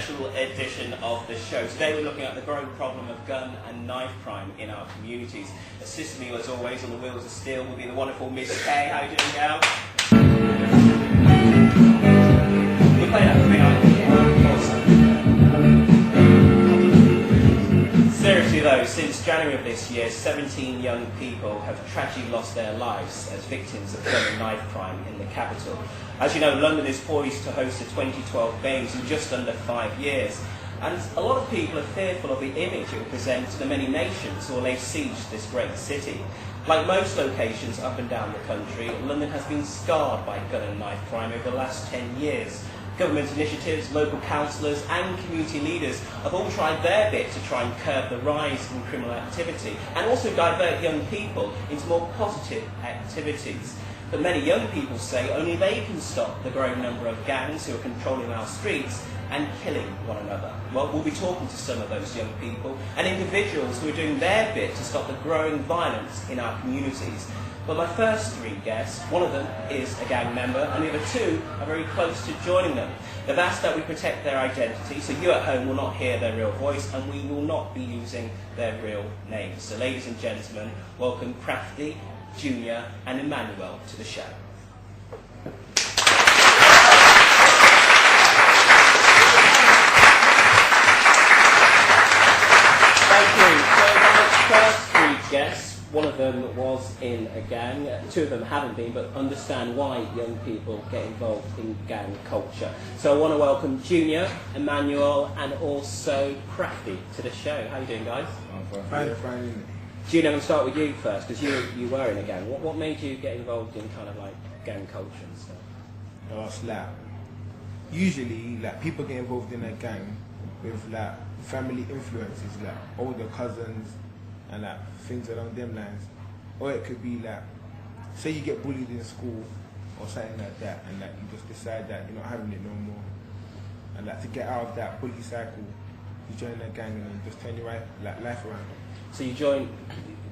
special edition of the show. Today we're looking at the growing problem of gun and knife crime in our communities. Assisting me as always on the wheels of steel will be the wonderful Miss Kay. How are you doing, Gal? You play that for me, aren't you? Awesome. Seriously though, since January of this year, 17 young people have tragically lost their lives as victims of gun and knife crime in the capital. As you know, London is poised to host the 2012 Games in just under 5 years. And a lot of people are fearful of the image it will present to the many nations who will lay siege to this great city. Like most locations up and down the country, London has been scarred by gun and knife crime over the last 10 years. Government initiatives, local councillors and community leaders have all tried their bit to try and curb the rise in criminal activity and also divert young people into more positive activities. But many young people say only they can stop the growing number of gangs who are controlling our streets and killing one another. Well, we'll be talking to some of those young people and individuals who are doing their bit to stop the growing violence in our communities. But my first 3 guests, one of them is a gang member and the other 2 are very close to joining them. They've asked that we protect their identity so you at home will not hear their real voice and we will not be using their real names. So ladies and gentlemen, welcome Crafty, Junior and Emmanuel to the show. Thank you. So my first 3 guests, one of them was in a gang, 2 of them haven't been, but understand why young people get involved in gang culture. So I want to welcome Junior, Emmanuel and also Crafty to the show. How are you doing, guys? I'm fine. Junior, I'm going to start with you first, because you were in a gang. What made you get involved in kind of like gang culture and stuff? Usually people get involved in a gang with like family influences, like older cousins and like things along them lines. Or it could be like, say you get bullied in school or something like that, and like you just decide that you're not having it no more, and like to get out of that bully cycle, you join a gang and then just turn your life around. So you joined,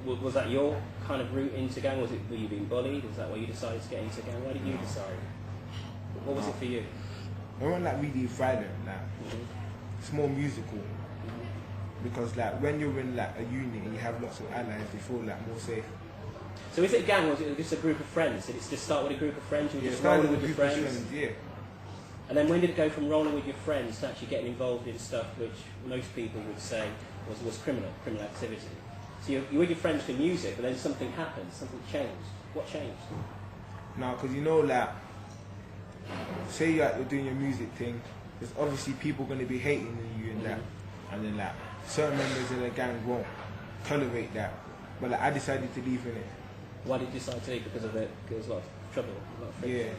was that your kind of route into gang? Were you being bullied? Was that why you decided to get into gang? Why did you decide? What was it for you? I wasn't like really violent, it's more musical. Because like when you're in like a unit and you have lots of allies, you feel like more safe. So is it a gang or was it just a group of friends? Did it just start with a group of friends? You were just rolling with your friends? Yeah. And then when did it go from rolling with your friends to actually getting involved in stuff which most people would say was criminal activity? So you're with your friends for music, but then something happened, something changed. What changed? No, because you know, like, say you're doing your music thing, there's obviously people going to be hating you and that, and then like certain members of the gang won't tolerate that. But like, I decided to leave in it. Why did you decide to leave? Because there was a lot of trouble, a lot of friction. Yeah.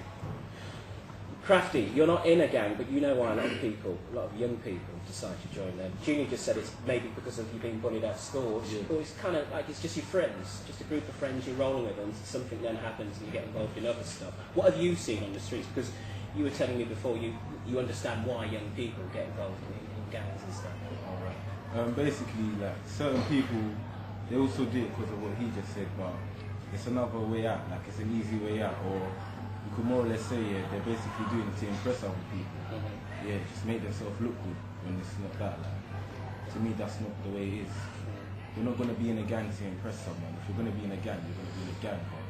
Crafty, you're not in a gang, but you know why a lot of young people decide to join them. Junior just said it's maybe because of you being bullied at school, or it's kind of like it's just your friends, just a group of friends you're rolling with, and something then happens and you get involved in other stuff. What have you seen on the streets? Because you were telling me before you understand why young people get involved in gangs and stuff. Basically, like certain people, they also do it because of what he just said, but it's another way out. Like it's an easy way out, or you could more or less say, yeah, they're basically doing it to impress other people. Yeah, just make themselves look good when it's not that. Like, to me, that's not the way it is. You're not going to be in a gang to impress someone. If you're going to be in a gang, you're going to be in a gang, but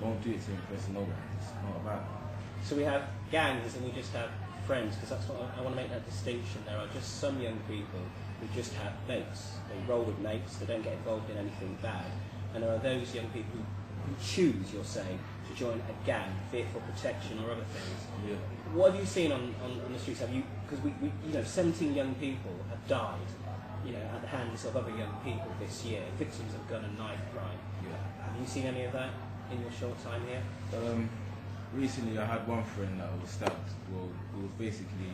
don't do it to impress no one. It's not about that. So we have gangs and we just have friends, because that's what I want to make that distinction. There are just some young people who just have mates. They roll with mates, they don't get involved in anything bad. And there are those young people who choose, you're saying, to join a gang, fear for protection or other things. Yeah. What have you seen on the streets? Have you, because we 17 young people have died, at the hands of other young people this year, victims of gun and knife crime. Yeah. Have you seen any of that in your short time here? Recently, I had one friend that was stabbed. Well, it was basically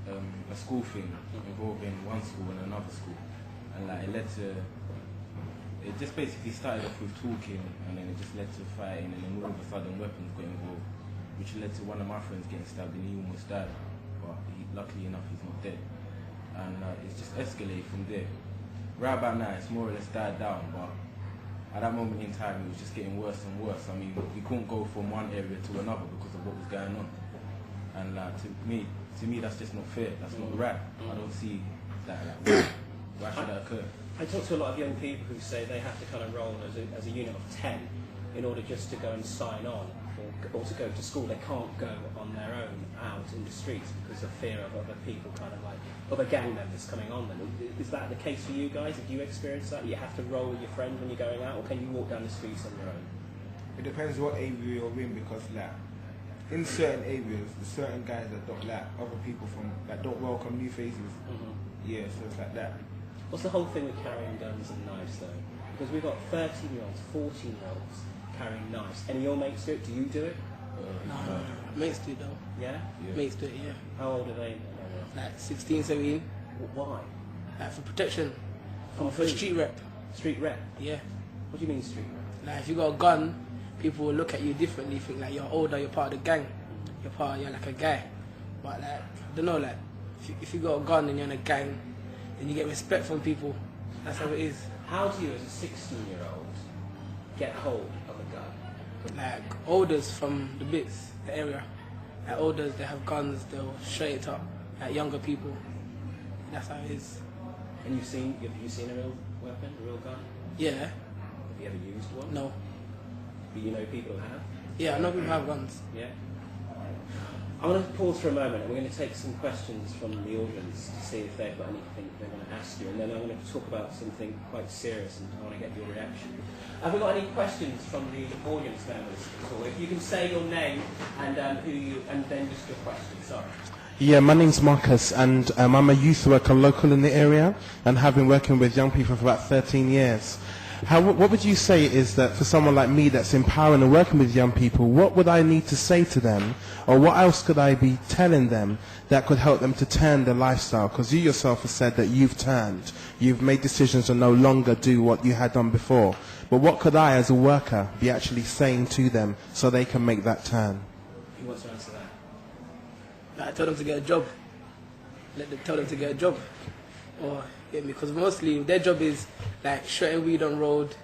a school thing involving one school and another school, and like it just basically started off with talking, and then it just led to fighting, and then all of a sudden weapons got involved, which led to one of my friends getting stabbed, and he almost died, but luckily enough he's not dead, and it's just escalated from there. Right about now it's more or less died down, but at that moment in time it was just getting worse and worse. I mean, we couldn't go from one area to another because of what was going on. And to me, to me that's just not fair. That's not right. I don't see that. Like, why should that occur? I talk to a lot of young people who say they have to kind of roll as a unit of 10 in order just to go and sign on or to go to school. They can't go on their own out in the streets because of fear of other people, kind of like other gang members coming on them. Is that the case for you guys? Have you experienced that? You have to roll with your friends when you're going out, or can you walk down the streets on your own? It depends what area you're in, because like in certain areas, there's certain guys that don't like other people that don't welcome new faces. Yeah, so it's like that. What's the whole thing with carrying guns and knives though? Because we've got 13-year-olds, 14-year-olds carrying knives. Any of your mates do it? Do you do it? No, mates do though. Yeah? Mates do it, yeah. How old are they? Like 16, 17. Why? Like for protection. From For who? street rep. Street rep? Yeah. What do you mean street rep? Like if you got a gun, people will look at you differently, think like you're older, you're part of the gang. You're like a guy. But like, I don't know, like, if you got a gun and you're in a gang, then you get respect from people. That's how it is. How do you, as a 16-year-old, get hold of a gun? Like, olders from the bits, the area. Like, olders, they have guns, they'll straight it up. Like, younger people. That's how it is. And have you seen a real weapon, a real gun? Yeah. Have you ever used one? No. But you know people who have? Yeah, I know people have guns. Yeah. I'm going to pause for a moment and we're going to take some questions from the audience to see if they've got anything they want to ask you, and then I'm going to talk about something quite serious and I want to get your reaction. Have we got any questions from the audience members at all? If you can say your name and who you, and then just your question, sorry. Yeah, my name's Marcus, and I'm a youth worker local in the area and have been working with young people for about 13 years. What would you say is that for someone like me that's empowering and working with young people, what would I need to say to them, or what else could I be telling them that could help them to turn their lifestyle? Because you yourself have said that you've turned, you've made decisions to no longer do what you had done before. But what could I, as a worker, be actually saying to them so they can make that turn? Who wants to answer that? I tell them to get a job. Tell them to get a job. Or get me, because mostly their job is like shredding weed on road,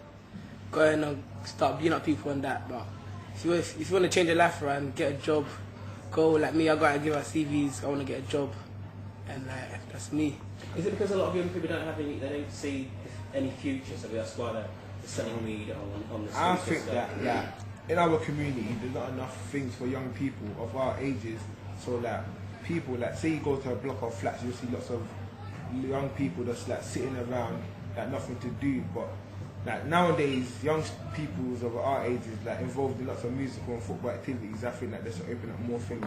going and start beating up people and that. But if you want to change your life around, get a job. Go like me. I gotta give out CVs. I want to get a job, and like that's me. Is it because a lot of young people don't have any? They don't see any future, so that's why they're selling weed on the streets? I think that in our community, there's not enough things for young people of our ages. So that people, like, say you go to a block of flats, you'll see lots of young people just like sitting around, like nothing to do. But like nowadays, young people of our ages like involved in lots of musical and football activities. I think that they should open up more things.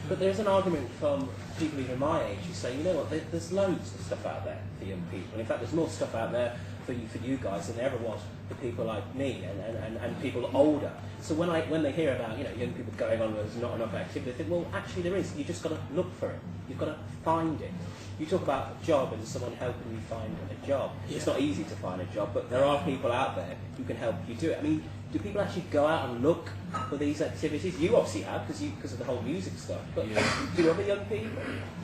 But there's an argument from people even my age who say, you know what, there's loads of stuff out there for young people. And in fact, there's more stuff out there for you guys than there ever was for people like me and people older. So when they hear about, you know, young people going on where there's not enough activity, they think, well, actually there is. You just got to look for it. You've got to find it. You talk about a job and someone helping you find a job. Yeah. It's not easy to find a job, but there are people out there who can help you do it. I mean, do people actually go out and look for these activities? You obviously have, because of the whole music stuff, but do other young people?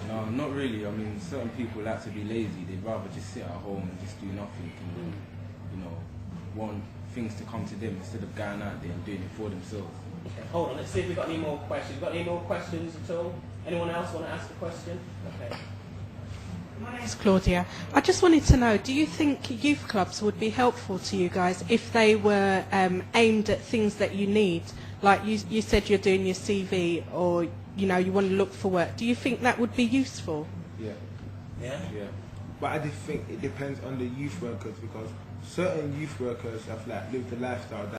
No, not really. I mean, certain people like to be lazy. They'd rather just sit at home and just do nothing and, you know, want things to come to them instead of going out there and doing it for themselves. Okay, hold on, let's see if we've got any more questions. Got any more questions at all? Anyone else want to ask a question? Okay. My name's Claudia. I just wanted to know, do you think youth clubs would be helpful to you guys if they were aimed at things that you need? Like you said you're doing your CV, or you know, you want to look for work. Do you think that would be useful? Yeah. Yeah? Yeah. But I just think it depends on the youth workers, because certain youth workers have like lived a lifestyle that